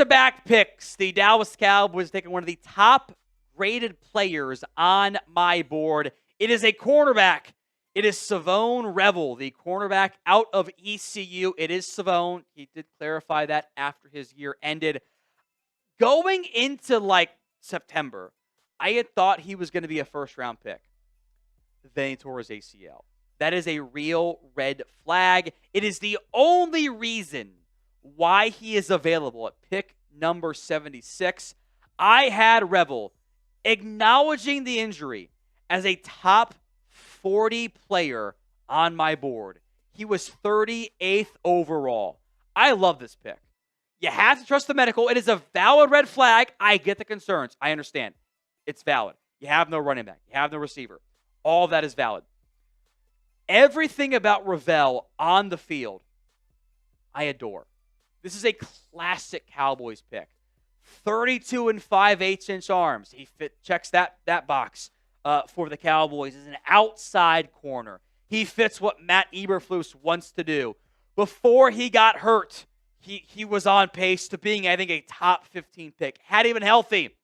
back-to-back picks. The Dallas Cowboys taking one of the top-graded players on my board. It is a cornerback. It is Savone Revel, the cornerback out of ECU. It is Savone. He did clarify that after his year ended. Going into, September, I had thought he was going to be a first-round pick. Then he tore his ACL. That is a real red flag. It is the only reason why he is available at pick number 76. I had Revel acknowledging the injury as a top 40 player on my board. He was 38th overall. I love this pick. You have to trust the medical. It is a valid red flag. I get the concerns. I understand. It's valid. You have no running back. You have no receiver. All of that is valid. Everything about Revel on the field, I adore. This is a classic Cowboys pick. 32 and 5/8 arms. He checks that box for the Cowboys as an outside corner. He fits what Matt Eberflus wants to do. Before he got hurt, he was on pace to being, I think, a top 15 pick. Had he been healthy,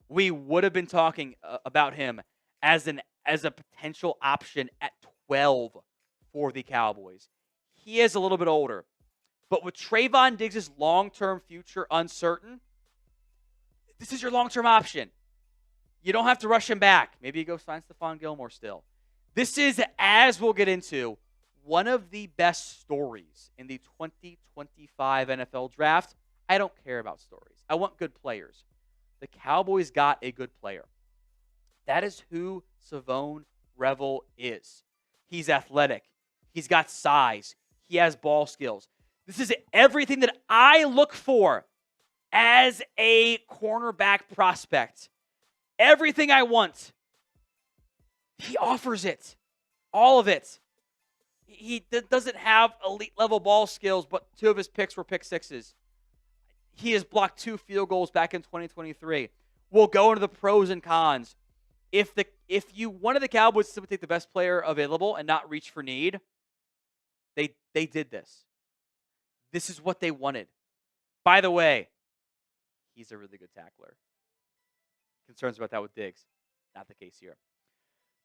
we would have been talking about him as a potential option at 12 for the Cowboys. He is a little bit older. But with Trayvon Diggs' long-term future uncertain, this is your long-term option. You don't have to rush him back. Maybe you go sign Stephon Gilmore still. This is, as we'll get into, one of the best stories in the 2025 NFL Draft. I don't care about stories. I want good players. The Cowboys got a good player. That is who Savone Revel is. He's athletic. He's got size. He has ball skills. This is everything that I look for as a cornerback prospect. Everything I want. He offers it. All of it. He doesn't have elite-level ball skills, but 2 of his picks were pick sixes. He has blocked 2 field goals back in 2023. We'll go into the pros and cons. If you wanted the Cowboys to simply take the best player available and not reach for need, they did this. This is what they wanted. By the way, he's a really good tackler. Concerns about that with Diggs. Not the case here.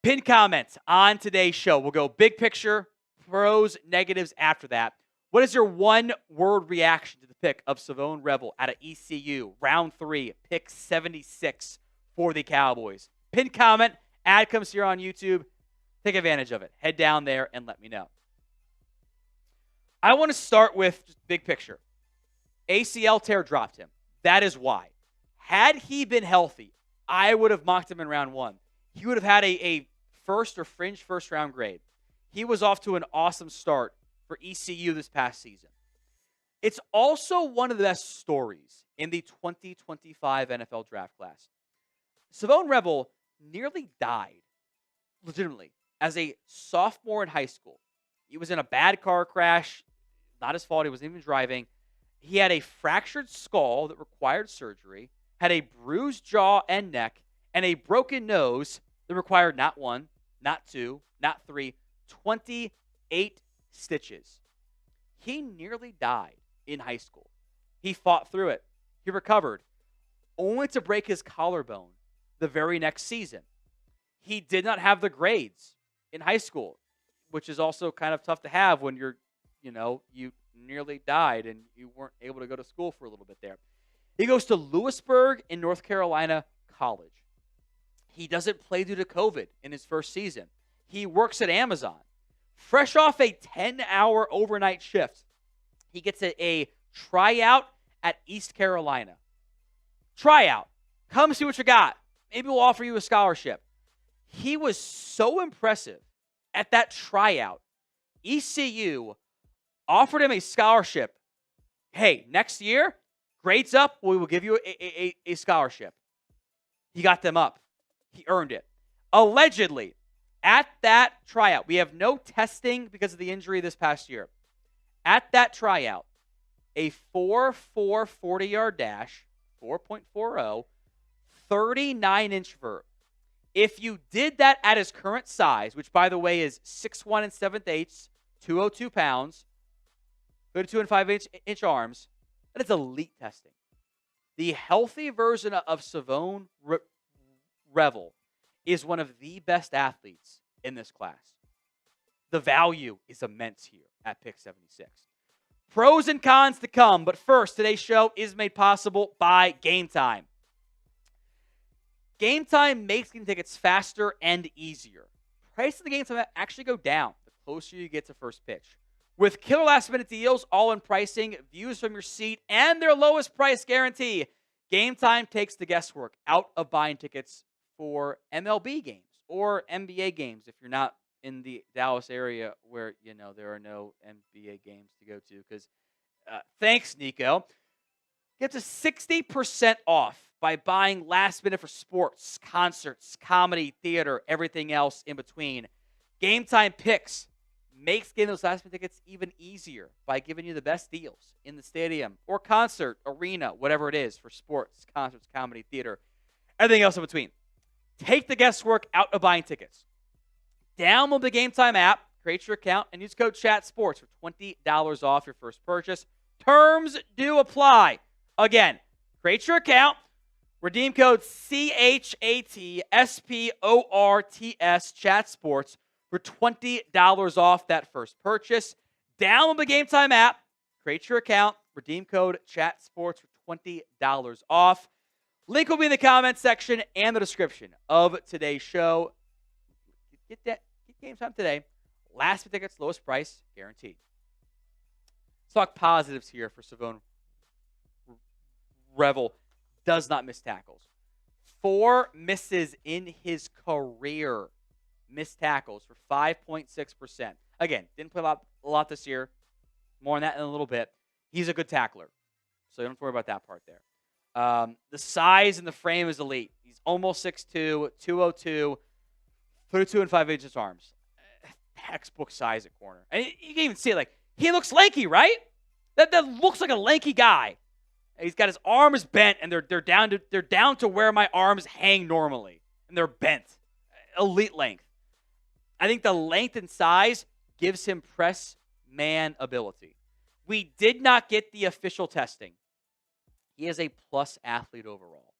Pin comments on today's show. We'll go big picture, pros, negatives after that. What is your one-word reaction to the pick of Savone Revel out of ECU, round 3, pick 76 for the Cowboys? Pin comment, ad comes here on YouTube. Take advantage of it. Head down there and let me know. I want to start with just big picture. ACL tear dropped him. That is why. Had he been healthy, I would have mocked him in round 1. He would have had a first or fringe first-round grade. He was off to an awesome start for ECU this past season. It's also one of the best stories in the 2025 NFL Draft class. Savone Revel nearly died, legitimately, as a sophomore in high school. He was in a bad car crash. Not his fault. He wasn't even driving. He had a fractured skull that required surgery, had a bruised jaw and neck, and a broken nose that required not 1, not 2, not 3, 28 stitches. He nearly died in high school. He fought through it. He recovered, only to break his collarbone the very next season. He did not have the grades in high school, which is also kind of tough to have when you nearly died and you weren't able to go to school for a little bit there. He goes to Lewisburg in North Carolina College. He doesn't play due to COVID in his first season. He works at Amazon. Fresh off a 10-hour overnight shift, he gets a tryout at East Carolina. Tryout. Come see what you got. Maybe we'll offer you a scholarship. He was so impressive at that tryout. ECU offered him a scholarship. Hey, next year, grades up, we will give you a scholarship. He got them up. He earned it. Allegedly, at that tryout, we have no testing because of the injury this past year. At that tryout, a 4.4 40-yard dash, 4.40, 39-inch vert. If you did that at his current size, which, by the way, is 6'1 and 7/8, 202 pounds, 32 and 5-inch arms, that is elite testing. The healthy version of Savone Revel is one of the best athletes in this class. The value is immense here at pick 76. Pros and cons to come, but first, today's show is made possible by Game Time. Game Time makes getting tickets faster and easier. Prices of the Game Time actually go down the closer you get to first pitch. With killer last-minute deals, all-in pricing, views from your seat, and their lowest price guarantee, Game Time takes the guesswork out of buying tickets for MLB games or NBA games if you're not in the Dallas area where, there are no NBA games to go to. Because, thanks, Nico. Get to 60% off by buying last minute for sports, concerts, comedy, theater, everything else in between. Game Time Picks makes getting those last minute tickets even easier by giving you the best deals in the stadium or concert, arena, whatever it is for sports, concerts, comedy, theater, everything else in between. Take the guesswork out of buying tickets. Download the Game Time app, create your account, and use code CHATSPORTS for $20 off your first purchase. Terms do apply. Again, create your account, redeem code CHATSPORTS, CHATSPORTS, for $20 off that first purchase. Download the Game Time app, create your account, redeem code CHATSPORTS for $20 off. Link will be in the comments section and the description of today's show. Get Game Time today. Last minute tickets, lowest price, guaranteed. Let's talk positives here for Savone Revel. Does not miss tackles. 4 misses in his career. Missed tackles for 5.6%. Again, didn't play a lot this year. More on that in a little bit. He's a good tackler, so you don't have to worry about that part there. The size and the frame is elite. He's almost 6'2", 202, 32 and 5/8 arms. Textbook size at corner. And you can even see it. Like, he looks lanky, right? That looks like a lanky guy. He's got his arms bent, and they're down to where my arms hang normally, and they're bent. Elite length. I think the length and size gives him press man ability. We did not get the official testing. He is a plus athlete overall.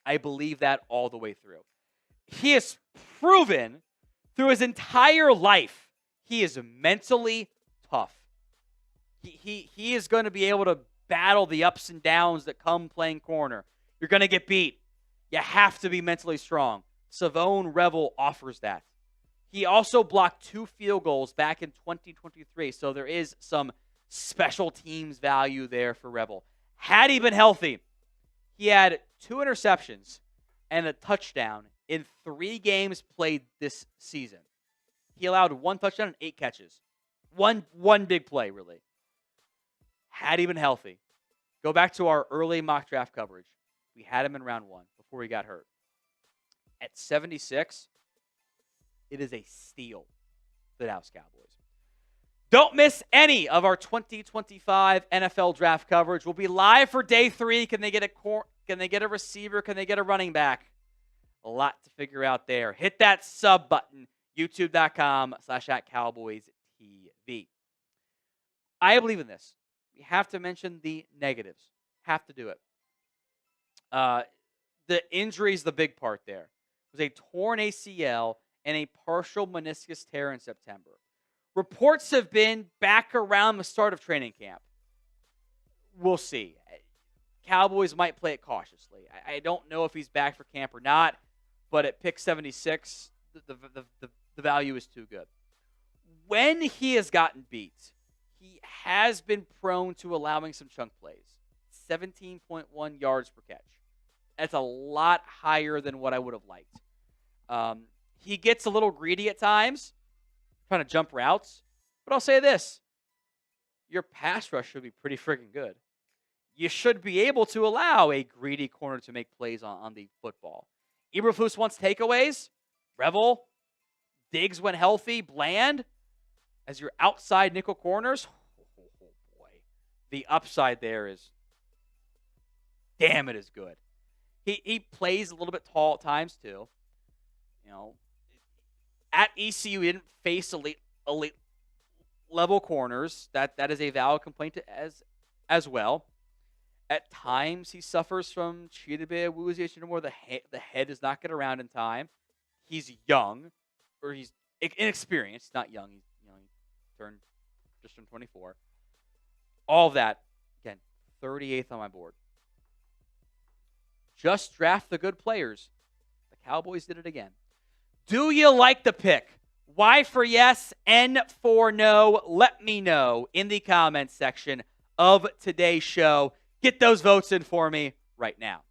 I believe that all the way through. He has proven through his entire life he is mentally tough. He is going to be able to battle the ups and downs that come playing corner. You're going to get beat. You have to be mentally strong. Savone Revel offers that. He also blocked 2 field goals back in 2023, so there is some special teams value there for Revel. Had he been healthy, he had 2 interceptions and a touchdown in 3 games played this season. He allowed 1 touchdown and 8 catches. One big play, really. Had he been healthy. Go back to our early mock draft coverage. We had him in round 1 before he got hurt. At 76, it is a steal for the Dallas Cowboys. Don't miss any of our 2025 NFL draft coverage. We'll be live for day 3. Can they get a receiver? Can they get a running back? A lot to figure out there. Hit that sub button, youtube.com/@CowboysTV. I believe in this. We have to mention the negatives. Have to do it. The injury is the big part there. It was a torn ACL and a partial meniscus tear in September. Reports have been back around the start of training camp. We'll see. Cowboys might play it cautiously. I don't know if he's back for camp or not, but at pick 76, the value is too good. When he has gotten beat, he has been prone to allowing some chunk plays. 17.1 yards per catch. That's a lot higher than what I would have liked. He gets a little greedy at times, trying to jump routes. But I'll say this. Your pass rush should be pretty freaking good. You should be able to allow a greedy corner to make plays on the football. Eberflus wants takeaways. Revel. Diggs when healthy. Bland. As your outside nickel corners. Oh, boy. The upside there is, damn, it is good. He plays a little bit tall at times, too. You know, at ECU, he didn't face elite level corners. That is a valid complaint as well. At times, he suffers from Chidobe where the head does not get around in time. He's young, or he's inexperienced. Not young. He just turned 24. All of that, again, 38th on my board. Just draft the good players. The Cowboys did it again. Do you like the pick? Y for yes, N for no. Let me know in the comments section of today's show. Get those votes in for me right now.